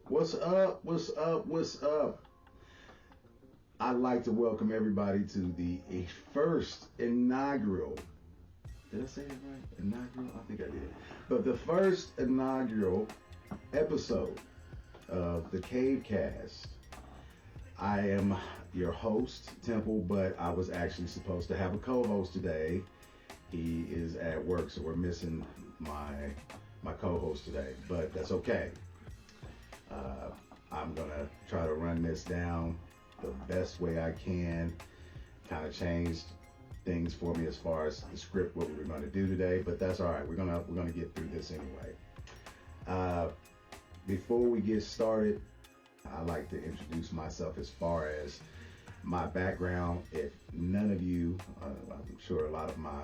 What's up? What's up? What's up? I'd like to welcome everybody to the first inaugural. Did I say it right? Inaugural? I think I did. But the first inaugural episode of the Cave Cast. I am your host, Temple, but I was actually supposed to have a co-host today. He is at work, so we're missing my co-host today, but that's okay. I'm gonna try to run this down the best way I can. Kind of changed things for me as far as the script, what we were going to do today, but that's all right. We're gonna get through this anyway. Before we get started, I like to introduce myself as far as my background. If none of you, I'm sure a lot of my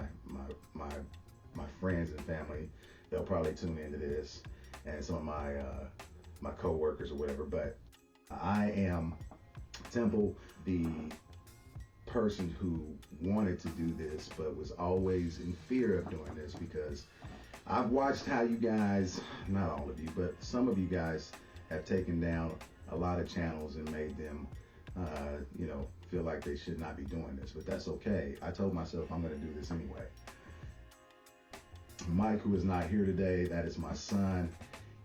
friends and family, they'll probably tune into this, and some of my co-workers or whatever, but I am Temple, the person who wanted to do this but was always in fear of doing this, because I've watched how you guys, not all of you, but some of you guys have taken down a lot of channels and made them feel like they should not be doing this, but that's okay. I told myself I'm going to do this anyway. Mike, who is not here today, that is my son.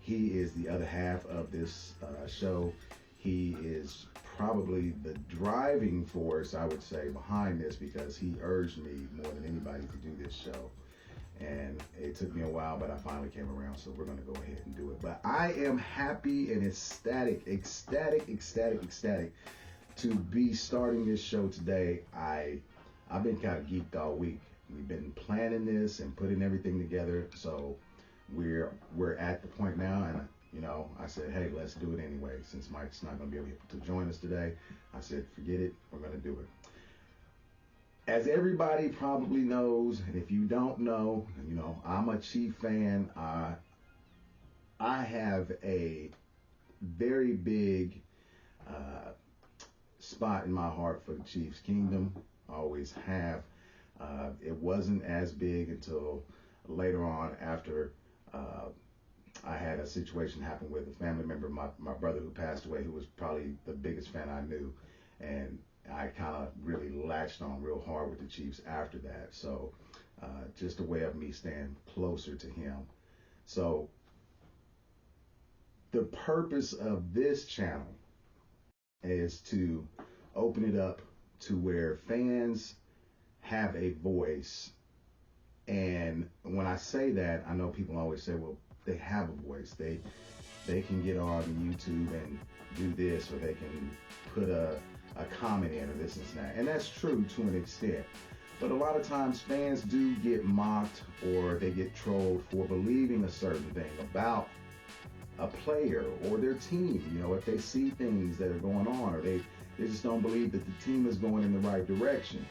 He is the other half of this show. He is probably the driving force, I would say, behind this, because he urged me more than anybody to do this show. And it took me a while, but I finally came around, so we're going to go ahead and do it. But I am happy and ecstatic to be starting this show today. I've been kind of geeked all week. We've been planning this and putting everything together, so we're at the point now, and I said, hey, let's do it anyway. Since Mike's not going to be able to join us today, I said, forget it, we're going to do it. As everybody probably knows, and if you don't know, I'm a Chief fan. I have a very big spot in my heart for the Chiefs Kingdom. I always have. It wasn't as big until later on, after I had a situation happen with a family member, my brother, who passed away, who was probably the biggest fan I knew. And I kind of really latched on real hard with the Chiefs after that. So just a way of me staying closer to him. So the purpose of this channel is to open it up to where fans have a voice. And when I say that, I know people always say, well, they have a voice. They can get on YouTube and do this, or they can put a comment in, or this and that. And that's true to an extent. But a lot of times fans do get mocked, or they get trolled for believing a certain thing about a player or their team. If they see things that are going on, or they just don't believe that the team is going in the right direction.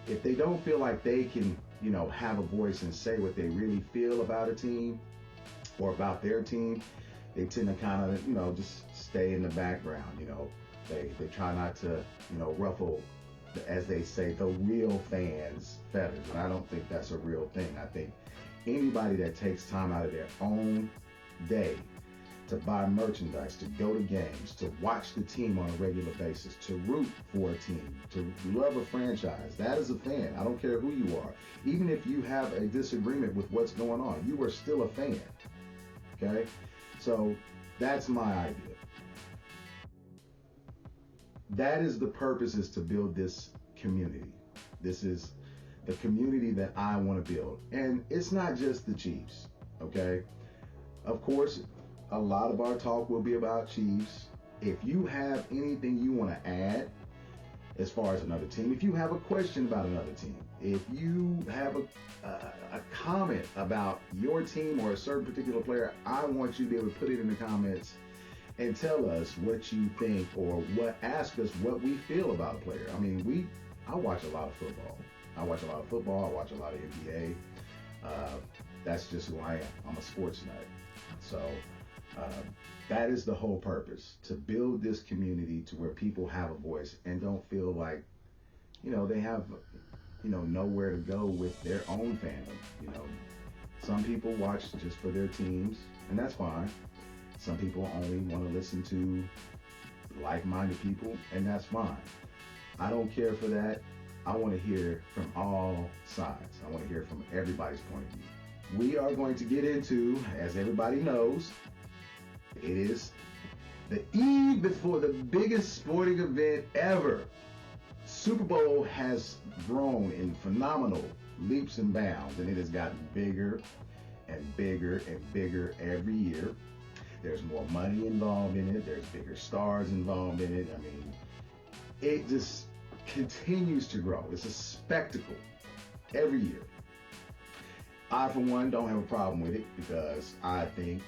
If they don't feel like they can, have a voice and say what they really feel about a team or about their team, they tend to kind of, just stay in the background. They try not to, ruffle, as they say, the real fans' feathers. And I don't think that's a real thing. I think anybody that takes time out of their own day to buy merchandise, to go to games, to watch the team on a regular basis, to root for a team, to love a franchise, that is a fan. I don't care who you are. Even if you have a disagreement with what's going on, you are still a fan. Okay? So that's my idea. That is the purpose, is to build this community. This is the community that I want to build. And it's not just the Chiefs. Okay? Of course, a lot of our talk will be about Chiefs. If you have anything you want to add as far as another team, if you have a question about another team, if you have a comment about your team or a certain particular player, I want you to be able to put it in the comments and tell us what you think, or ask us what we feel about a player. I mean, I watch a lot of football. I watch a lot of NBA. That's just who I am. I'm a sports nut. So that is the whole purpose, to build this community to where people have a voice and don't feel like, they have, nowhere to go with their own fandom. Some people watch just for their teams. and that's fine. Some people only want to listen to like-minded people, and that's fine. I don't care for that. I want to hear from all sides. I want to hear from everybody's point of view. We are going to get into, as everybody knows, it is the eve before the biggest sporting event ever. Super Bowl has grown in phenomenal leaps and bounds, and it has gotten bigger and bigger and bigger every year. There's more money involved in it. There's bigger stars involved in it. I mean, it just continues to grow. It's a spectacle every year. I, for one, don't have a problem with it because I think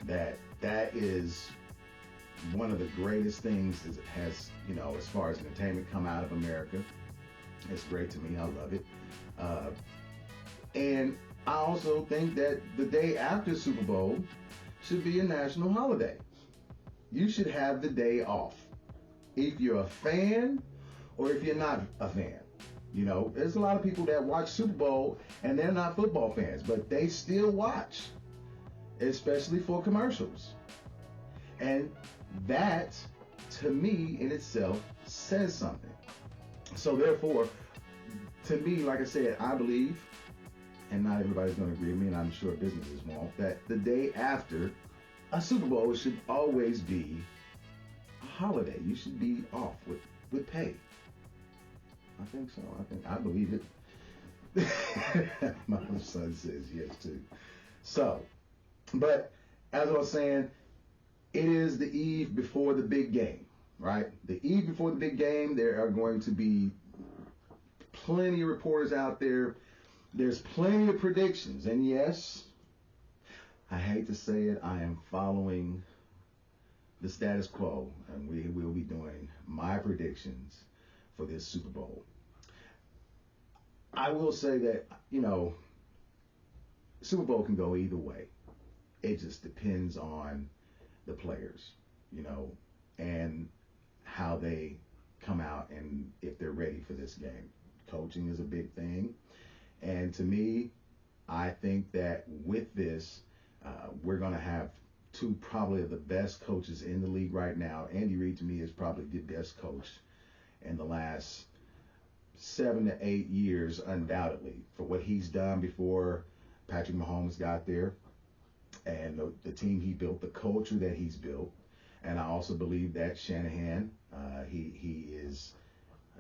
that that is one of the greatest things that has, as far as entertainment come out of America. It's great to me. I love it. And I also think that the day after Super Bowl should be a national holiday. You should have the day off. If you're a fan or if you're not a fan. There's a lot of people that watch Super Bowl and they're not football fans, but they still watch, especially for commercials. And that, to me, in itself, says something. So therefore, to me, like I said, I believe, and not everybody's going to agree with me, and I'm sure businesses won't, that the day after a Super Bowl should always be a holiday. You should be off with pay. I think so. I believe it. My son says yes too. So, but as I was saying, it is the eve before the big game, right? The eve before the big game, there are going to be plenty of reporters out there. There's plenty of predictions. And yes, I hate to say it, I am following the status quo, and we will be doing my predictions for this Super Bowl. I will say that, Super Bowl can go either way. It just depends on the players, and how they come out and if they're ready for this game. Coaching is a big thing. And to me, I think that with this, we're going to have two probably of the best coaches in the league right now. Andy Reid, to me, is probably the best coach in the last 7 to 8 years, undoubtedly, for what he's done before Patrick Mahomes got there and the team he built, the culture that he's built. And I also believe that Shanahan, he is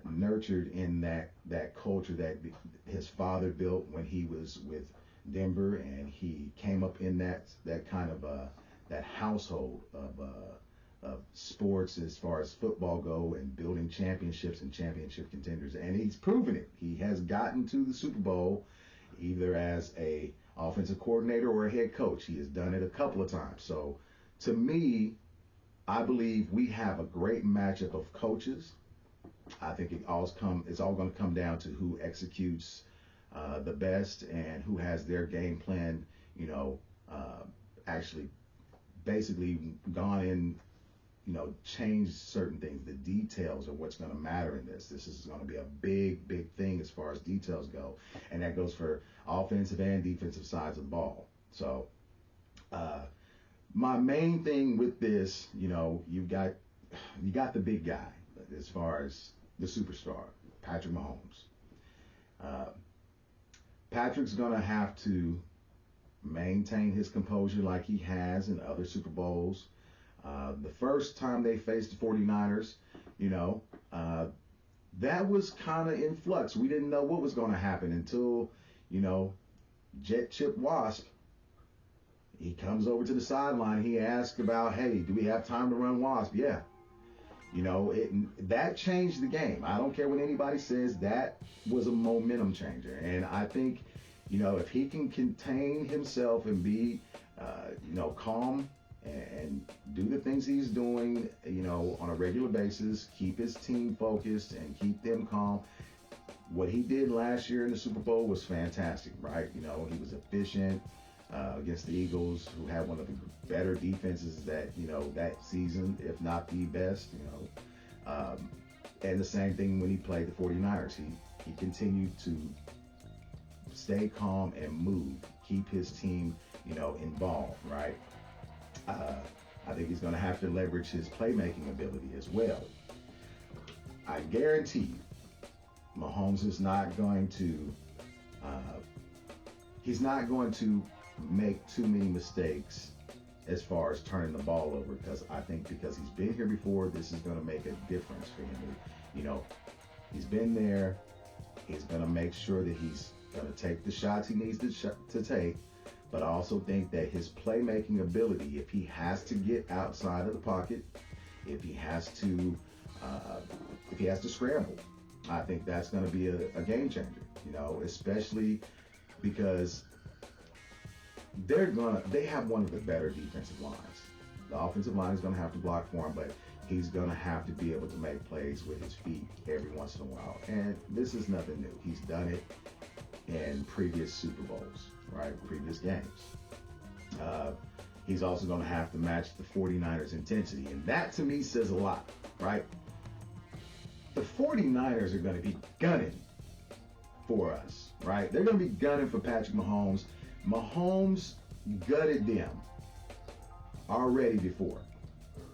nurtured in that culture that his father built when he was with Denver, and he came up in that kind of that household of sports as far as football go, and building championships and championship contenders. And he's proven it. He has gotten to the Super Bowl either as a offensive coordinator or a head coach. He has done it a couple of times. So to me, I believe we have a great matchup of coaches. I think it's all going to come down to who executes the best and who has their game plan, actually basically gone in, changed certain things. The details are what's going to matter in this. This is going to be a big, big thing as far as details go. And that goes for offensive and defensive sides of the ball. So my main thing with this, you got the big guy as far as the superstar, Patrick Mahomes. Patrick's going to have to maintain his composure like he has in other Super Bowls. The first time they faced the 49ers, that was kind of in flux. We didn't know what was going to happen until, Jet Chip Wasp, he comes over to the sideline. He asks about, hey, do we have time to run Wasp? Yeah. That changed the game. I don't care what anybody says. That was a momentum changer. And I think, if he can contain himself and be, calm and do the things he's doing, on a regular basis, keep his team focused and keep them calm. What he did last year in the Super Bowl was fantastic, right? He was efficient against the Eagles, who had one of the better defenses that season, if not the best. And the same thing when he played the 49ers. He continued to stay calm and move, keep his team, involved, right? Uh, I think he's going to have to leverage his playmaking ability as well. I guarantee you, Mahomes is not going to. Uh, he's not going to make too many mistakes as far as turning the ball over, because I think because he's been here before, this is going to make a difference for him. You know, he's been there. He's going to make sure that he's going to take the shots he needs to take. But I also think that his playmaking ability, if he has to get outside of the pocket, if he has to scramble, I think that's going to be a game changer. You know, especially because they have one of the better defensive lines. The offensive line is going to have to block for him, but he's going to have to be able to make plays with his feet every once in a while. And this is nothing new. He's done it in previous Super Bowls, right? Previous games. He's also going to have to match the 49ers intensity. And that to me says a lot, right? The 49ers are going to be gunning for us, right? They're going to be gunning for Patrick Mahomes. Mahomes gutted them already before.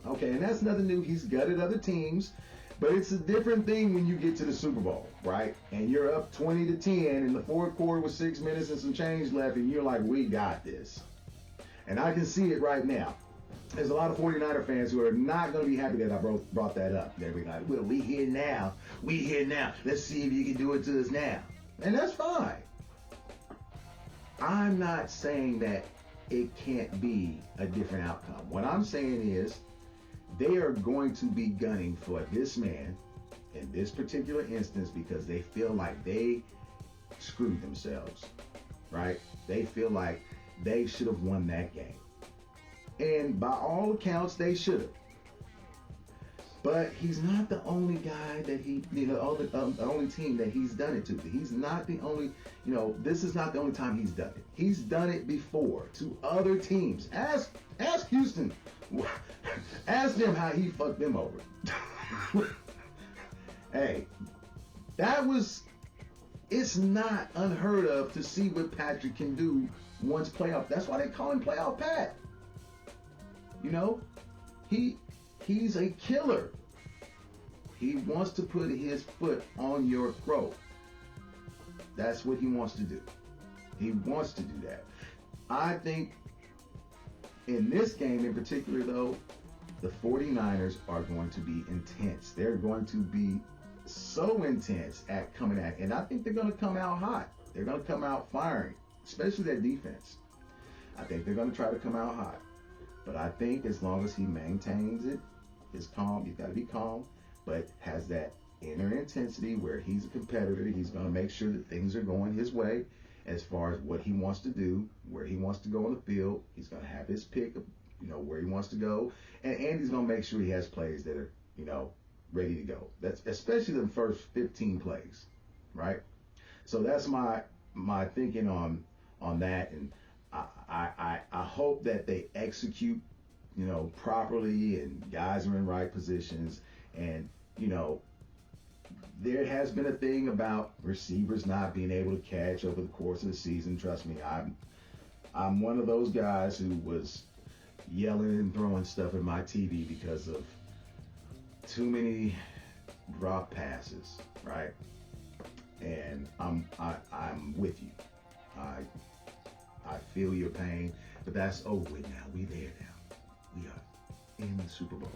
Okay, and that's nothing new. He's gutted other teams, but it's a different thing when you get to the Super Bowl, right? And you're up 20-10 in the fourth quarter with 6 minutes and some change left, and you're like, we got this. And I can see it right now. There's a lot of 49er fans who are not going to be happy that I brought that up. They'll be like, well, we here now. We here now. Let's see if you can do it to us now. And that's fine. I'm not saying that it can't be a different outcome. What I'm saying is they are going to be gunning for this man in this particular instance because they feel like they screwed themselves, right? They feel like they should have won that game. And by all accounts, they should have. But he's not the only guy that the only team that he's done it to. He's not the only, this is not the only time he's done it. He's done it before to other teams. Ask Houston. Ask them how he fucked them over. Hey, it's not unheard of to see what Patrick can do once playoff. That's why they call him Playoff Pat. He's a killer. He wants to put his foot on your throat. That's what he wants to do. He wants to do that. I think in this game in particular, though, the 49ers are going to be intense. They're going to be so intense at coming at, and I think they're going to come out hot. They're going to come out firing, especially their defense. I think they're going to try to come out hot. But I think as long as he maintains it, is calm, he's got to be calm, but has that inner intensity where he's a competitor. He's going to make sure that things are going his way as far as what he wants to do, where he wants to go on the field. He's going to have his pick of, where he wants to go. And Andy's going to make sure he has plays that are, ready to go. That's especially the first 15 plays, right? So that's my thinking on that. And I hope that they execute, properly, and guys are in right positions. And, there has been a thing about receivers not being able to catch over the course of the season. Trust me, I'm one of those guys who was yelling and throwing stuff at my TV because of too many drop passes, right? And I'm with you. I feel your pain, but that's over with now. We there now. We are in the Super Bowl.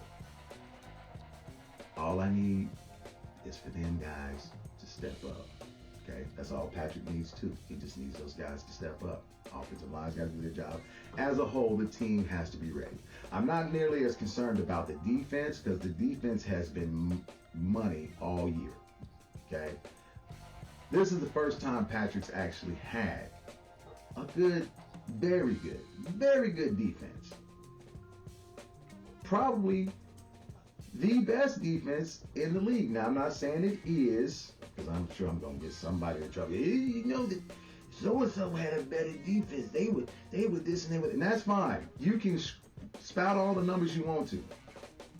All I need is for them guys to step up. Okay? That's all Patrick needs too. He just needs those guys to step up. Offensive line's got to do their job. As a whole, the team has to be ready. I'm not nearly as concerned about the defense because the defense has been money all year. Okay? This is the first time Patrick's actually had a good, very good defense. Probably the best defense in the league. Now, I'm not saying it is, because I'm sure I'm going to get somebody in trouble. That so-and-so had a better defense. They were this and they were, and that's fine. You can spout all the numbers you want to.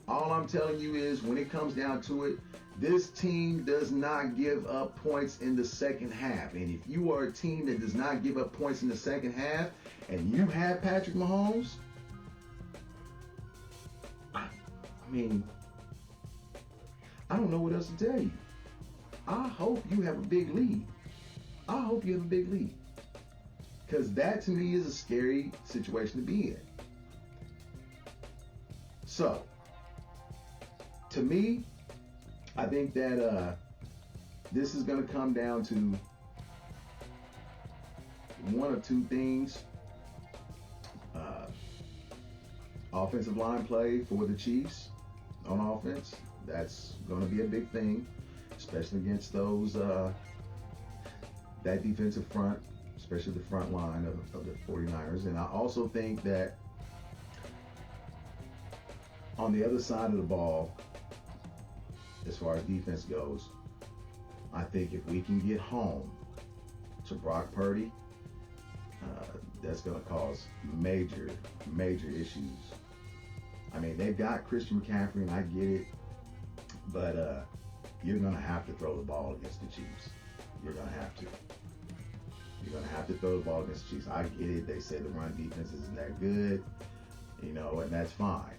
All I'm telling you is when it comes down to it, this team does not give up points in the second half. And if you are a team that does not give up points in the second half and you have Patrick Mahomes, I mean, I don't know what else to tell you. I hope you have a big lead. I hope you have a big lead. Because that to me is a scary situation to be in. So, to me, I think that this is going to come down to one of two things. Offensive line play for the Chiefs on offense. That's going to be a big thing, especially against those that defensive front, especially the front line of the 49ers. And I also think that on the other side of the ball, as far as defense goes, I think if we can get home to Brock Purdy, that's going to cause major, major issues. I mean, they've got Christian McCaffrey, and I get it, but you're going to have to throw the ball against the Chiefs. You're going to have to. You're going to have to throw the ball against the Chiefs. I get it. They say the run defense isn't that good, and that's fine.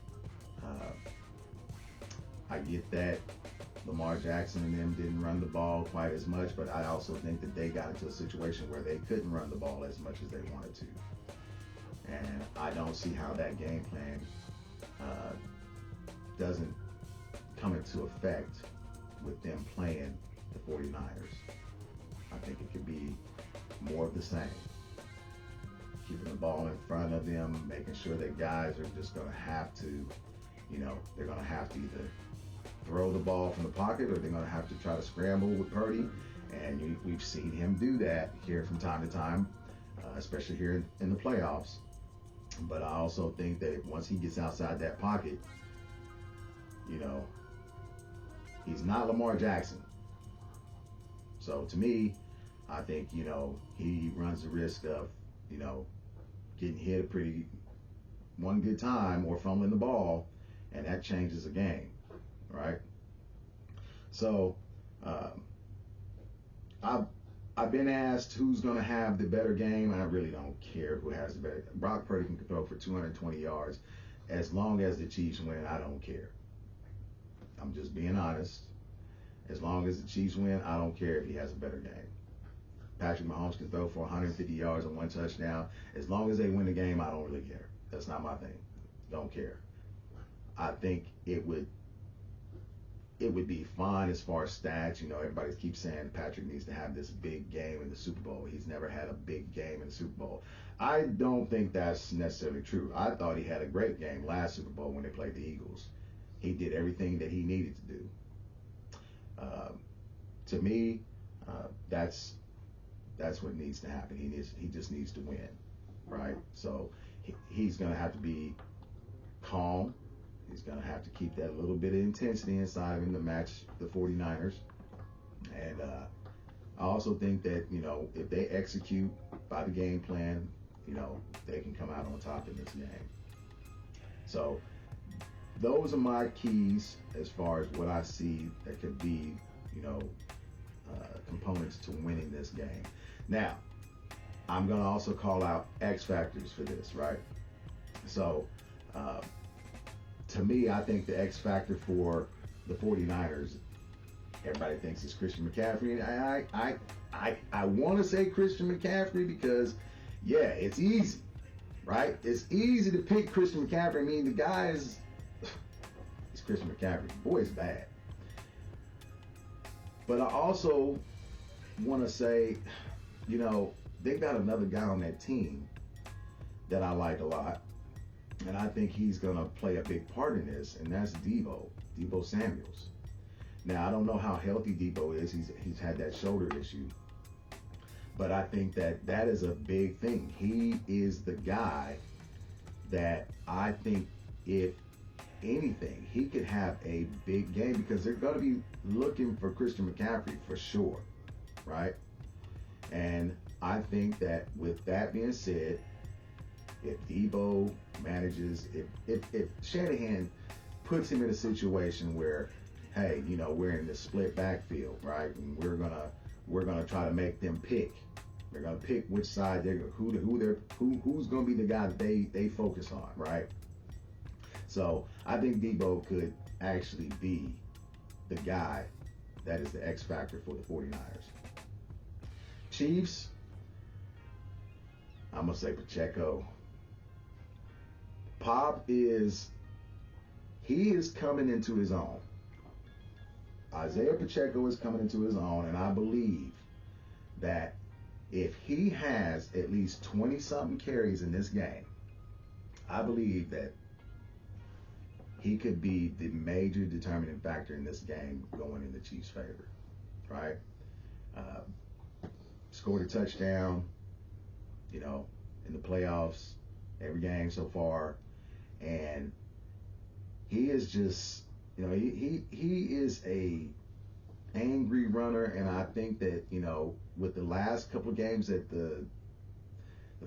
I get that Lamar Jackson and them didn't run the ball quite as much, but I also think that they got into a situation where they couldn't run the ball as much as they wanted to. And I don't see how that game plan doesn't come into effect with them playing the 49ers. I think it could be more of the same. Keeping the ball in front of them, making sure that guys are just going to have to, they're going to have to either throw the ball from the pocket or they're going to have to try to scramble with Purdy. And we've seen him do that here from time to time, especially here in the playoffs. But I also think that once he gets outside that pocket, he's not Lamar Jackson. So to me, I think, he runs the risk of, getting hit one good time or fumbling the ball, and that changes the game, right? So I've been asked who's going to have the better game, and I really don't care who has the better. Brock Purdy can throw for 220 yards. As long as the Chiefs win, I don't care. I'm just being honest. As long as the Chiefs win, I don't care if he has a better game. Patrick Mahomes can throw for 150 yards and 1 touchdown. As long as they win the game, I don't really care. That's not my thing. Don't care. I think it would be fine as far as stats. Everybody keeps saying Patrick needs to have this big game in the Super Bowl. He's never had a big game in the Super Bowl. I don't think that's necessarily true. I thought he had a great game last Super Bowl when they played the Eagles. He did everything that he needed to do. To me, that's what needs to happen. He just needs to win, right? So he's going to have to be calm. He's going to have to keep that little bit of intensity inside of him to match the 49ers. And I also think that, if they execute by the game plan, they can come out on top in this game. So those are my keys as far as what I see that could be, components to winning this game. Now, I'm going to also call out X factors for this, right? So, to me, I think the X factor for the 49ers, everybody thinks it's Christian McCaffrey. I want to say Christian McCaffrey because, yeah, it's easy, right? It's easy to pick Christian McCaffrey. I mean, the guy is, he's Christian McCaffrey. Boy, it's bad. But I also want to say, they've got another guy on that team that I like a lot. And I think he's going to play a big part in this, and that's Deebo Samuels. Now, I don't know how healthy Deebo is. He's had that shoulder issue. But I think that is a big thing. He is the guy that I think, if anything, he could have a big game because they're going to be looking for Christian McCaffrey for sure, right? And I think that with that being said, if Deebo manages, if Shanahan puts him in a situation where, hey, we're in the split backfield, right? And we're gonna try to make them pick. They're gonna pick which side who's gonna be the guy that they focus on, right? So I think Deebo could actually be the guy that is the X factor for the 49ers. Chiefs, I'm going to say Pacheco. He is coming into his own. Isaiah Pacheco is coming into his own, and I believe that if he has at least 20-something carries in this game, I believe that he could be the major determining factor in this game going in the Chiefs' favor, right? Scored a touchdown, in the playoffs, every game so far, and he is just, he is a angry runner, and I think that, with the last couple of games that the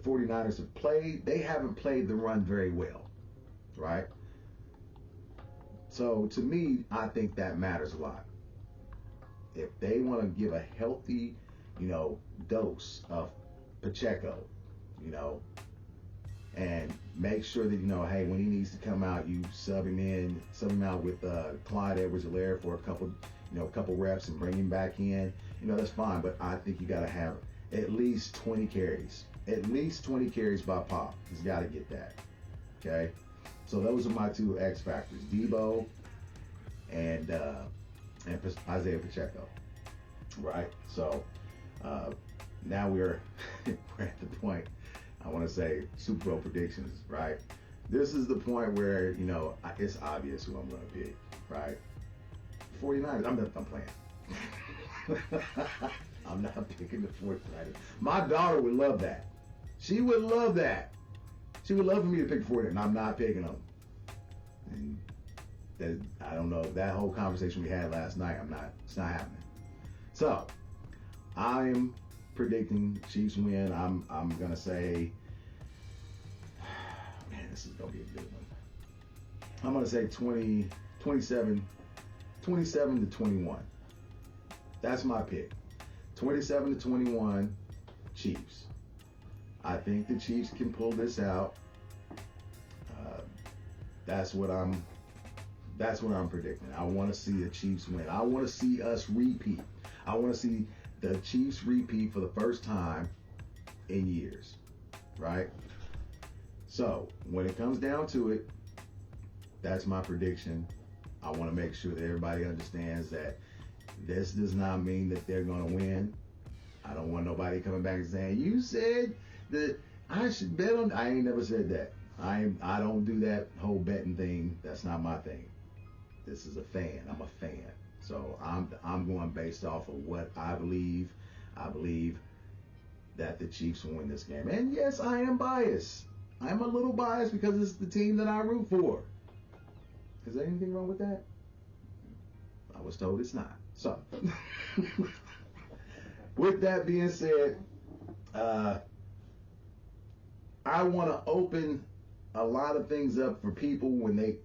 49ers have played, they haven't played the run very well, right? So to me, I think that matters a lot. If they want to give a healthy, dose of Pacheco, and make sure that, hey, when he needs to come out, you sub him out with Clyde Edwards-Helaire for a couple reps and bring him back in. That's fine, but I think you got to have at least 20 carries. At least 20 carries by Pop. He's got to get that. Okay? So those are my two X factors, Debo and Isaiah Pacheco. Right? So now we're at the point, I want to say Super Bowl predictions, right? This is the point where, it's obvious who I'm going to pick, right? 49ers, I'm playing. I'm not picking the 49ers. My daughter would love that. She would love that. She would love for me to pick 49ers, and I'm not picking them. And I don't know, that whole conversation we had last night, it's not happening. So, I'm predicting Chiefs win. I'm going to say, man, this is going to be a good one. I'm going to say 27 to 21. That's my pick. 27 to 21 Chiefs. I think the Chiefs can pull this out. That's what I'm predicting. I want to see the Chiefs win. I want to see us repeat. I want to see the Chiefs repeat for the first time in years, right? So when it comes down to it, that's my prediction. I want to make sure that everybody understands that this does not mean that they're going to win. I don't want nobody coming back and saying, you said that I should bet on. I ain't never said that. I don't do that whole betting thing. That's not my thing. This is a fan. I'm a fan. So I'm going based off of what I believe. I believe that the Chiefs will win this game. And yes, I am biased. I'm a little biased because it's the team that I root for. Is there anything wrong with that? I was told it's not. So, with that being said, I want to open a lot of things up for people when they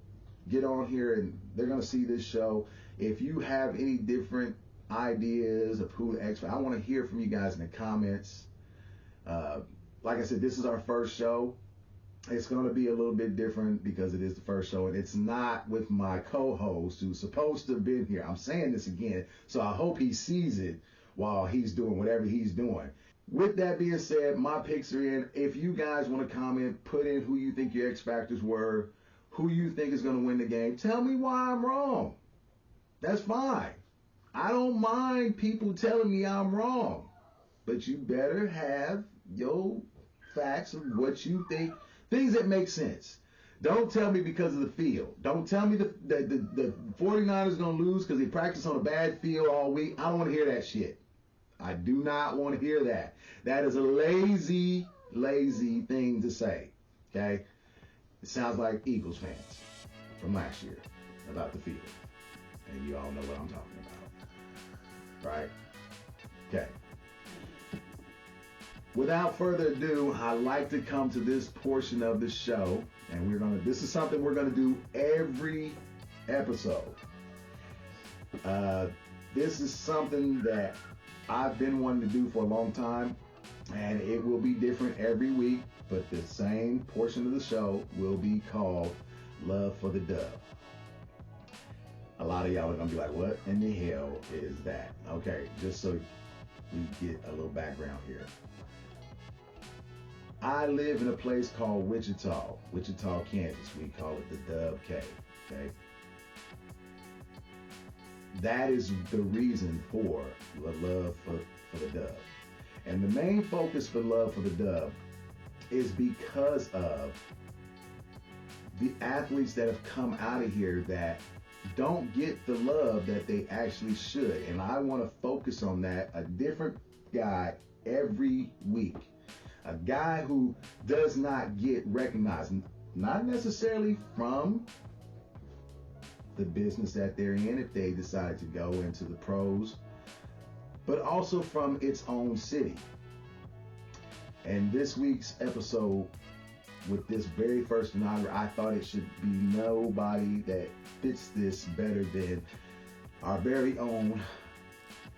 get on here and they're going to see this show. If you have any different ideas of who the X, I want to hear from you guys in the comments. Like I said, this is our first show. It's going to be a little bit different because it is the first show, and it's not with my co-host who's supposed to have been here. I'm saying this again, so I hope he sees it while he's doing whatever he's doing. With that being said, my picks are in. If you guys want to comment, put in who you think your X factors were, who you think is going to win the game. Tell me why I'm wrong. That's fine. I don't mind people telling me I'm wrong, but you better have your facts of what you think. Things that make sense. Don't tell me because of the field. Don't tell me the 49ers going to lose because they practice on a bad field all week. I don't want to hear that shit. I do not want to hear that. That is a lazy thing to say. Okay? It sounds like Eagles fans from last year about the field. And you all know what I'm talking about. Right? Okay. Without further ado, I'd like to come to this portion of the show, and this is something we're gonna do every episode. This is something that I've been wanting to do for a long time, and it will be different every week, but the same portion of the show will be called Love for the Dub. A lot of y'all are gonna be like, what in the hell is that? Okay, just so we get a little background here. I live in a place called Wichita, Kansas. We call it the Dub K. Okay. That is the reason for the love for the Dub. And the main focus for love for the Dub is because of the athletes that have come out of here that don't get the love that they actually should. And I want to focus on that. A different guy every week. A guy who does not get recognized, not necessarily from the business that they're in if they decide to go into the pros, but also from its own city. And this week's episode with this very first inaugural, I thought it should be nobody that fits this better than our very own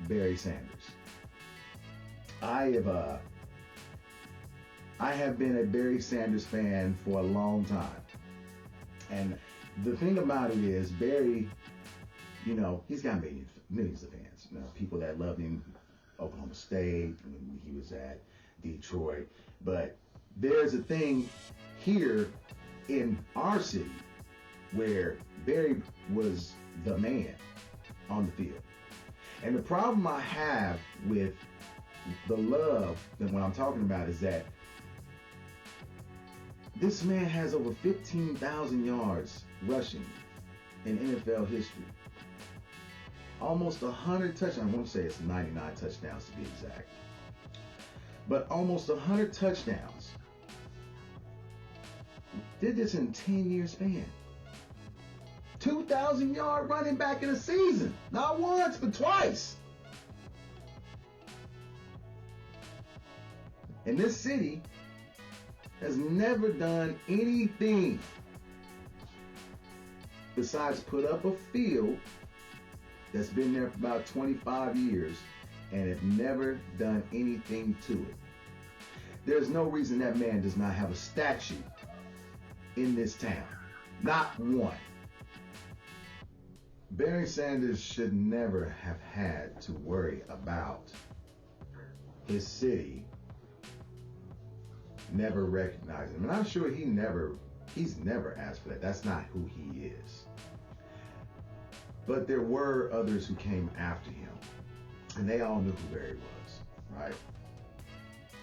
Barry Sanders. I have been a Barry Sanders fan for a long time. And the thing about it is, Barry, he's got millions of fans. People that loved him, Oklahoma State, when he was at Detroit. But there's a thing here in our city where Barry was the man on the field. And the problem I have with the love that what I'm talking about is that this man has over 15,000 yards rushing in NFL history. Almost 100 touchdowns. I want to say it's 99 touchdowns to be exact. But almost 100 touchdowns. Did this in 10-year span. 2,000-yard running back in a season. Not once, but twice. And this city has never done anything besides put up a field that's been there for about 25 years and have never done anything to it. There's no reason that man does not have a statue in this town. Not one. Barry Sanders should never have had to worry about his city never recognized him. And I'm sure he's never asked for that. That's not who he is. But there were others who came after him. And they all knew who Barry was, right?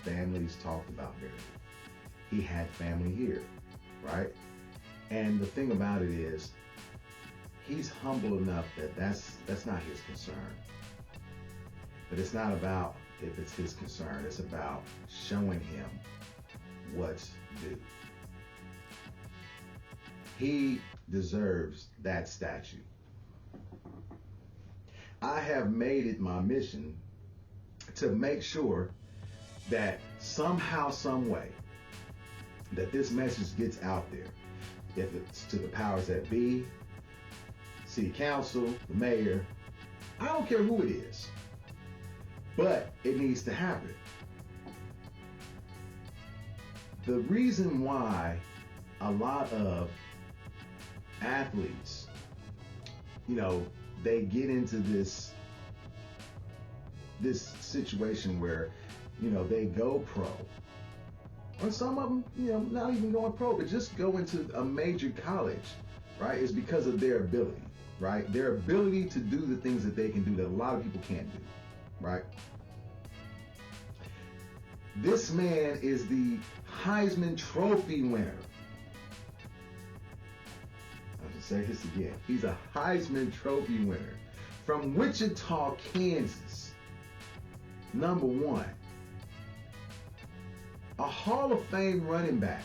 Families talked about Barry. He had family here, right? And the thing about it is, he's humble enough that that's not his concern. But it's not about if it's his concern. It's about showing him what's due. He deserves that statue. I have made it my mission to make sure that somehow, some way, that this message gets out there. If it's to the powers that be, city council, the mayor, I don't care who it is, but it needs to happen. The reason why a lot of athletes, they get into this situation where, they go pro. Or some of them, not even going pro, but just go into a major college, right? Is because of their ability, right? Their ability to do the things that they can do that a lot of people can't do, right? This man is the Heisman Trophy winner. I'll just say this again. He's a Heisman Trophy winner from Wichita, Kansas. Number one. A Hall of Fame running back.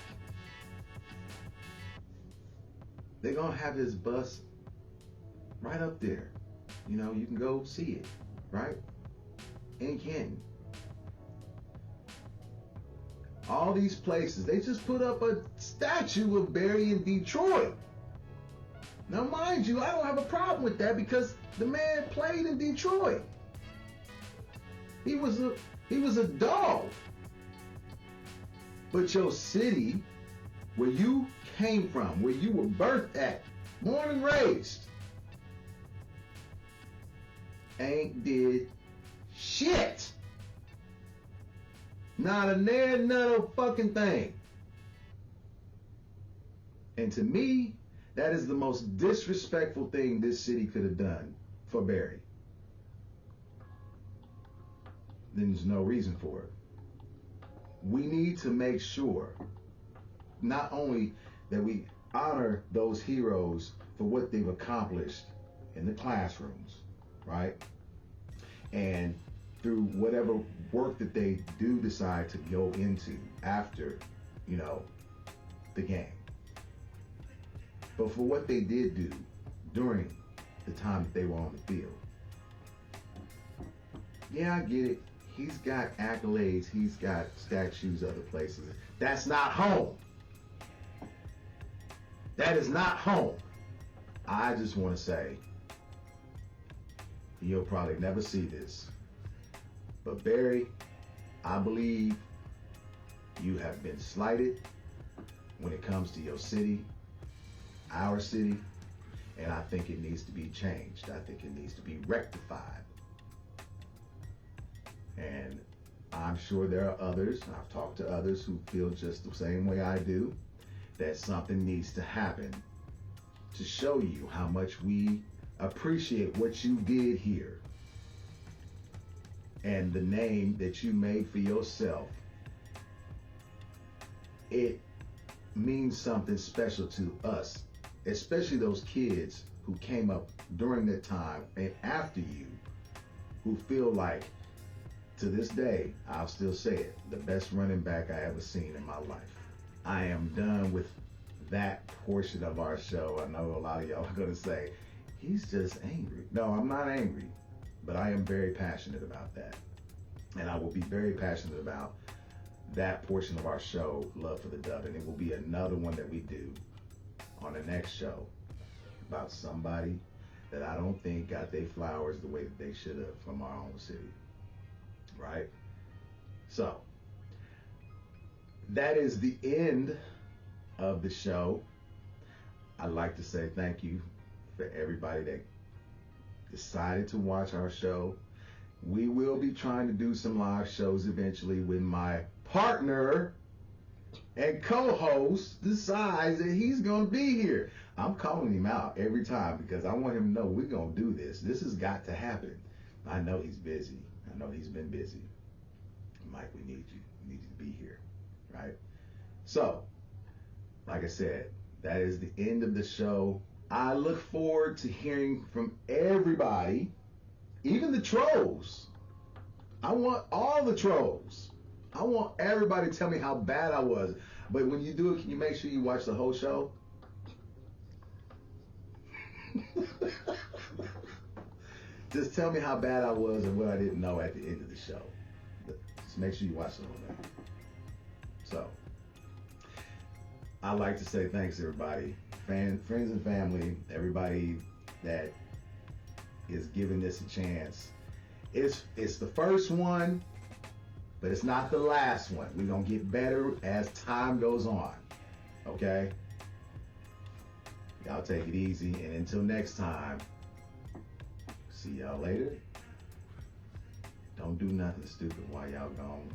They're going to have his bus right up there. You can go see it, right? In Canton. All these places, they just put up a statue of Barry in Detroit. Now, mind you, I don't have a problem with that because the man played in Detroit. He was a dog. But your city, where you came from, where you were birthed at, born and raised, ain't did shit. Not a nair, not a fucking thing. And to me, that is the most disrespectful thing this city could have done for Barry. There's no reason for it. We need to make sure not only that we honor those heroes for what they've accomplished in the classrooms, right? And through whatever work that they do decide to go into after, the game. But for what they did do during the time that they were on the field. Yeah, I get it. He's got accolades. He's got statues other places. That's not home. That is not home. I just want to say, you'll probably never see this, but Barry, I believe you have been slighted when it comes to your city, our city, and I think it needs to be changed. I think it needs to be rectified. And I'm sure there are others, I've talked to others who feel just the same way I do, that something needs to happen to show you how much we appreciate what you did here and the name that you made for yourself. It means something special to us, especially those kids who came up during that time and after you, who feel like, to this day, I'll still say it, the best running back I ever seen in my life. I am done with that portion of our show. I know a lot of y'all are going to say, he's just angry. No, I'm not angry, but I am very passionate about that. And I will be very passionate about that portion of our show, Love for the Dub. And it will be another one that we do on the next show about somebody that I don't think got their flowers the way that they should have from our own city. Right? So, that is the end of the show. I'd like to say thank you for everybody that decided to watch our show. We will be trying to do some live shows eventually when my partner and co-host decides that he's going to be here. I'm calling him out every time because I want him to know we're going to do this. This has got to happen. I know he's busy. I know he's been busy. Mike, we need you. We need you to be here, right? So, like I said, that is the end of the show. I look forward to hearing from everybody, even the trolls. I want all the trolls. I want everybody to tell me how bad I was. But when you do it, can you make sure you watch the whole show? Just tell me how bad I was and what I didn't know at the end of the show. Just make sure you watch the whole thing. So, I'd like to say thanks, everybody. Friends and family, everybody that is giving this a chance. It's the first one, but it's not the last one. We're going to get better as time goes on. Okay? Y'all take it easy. And until next time, see y'all later. Don't do nothing stupid while y'all gone.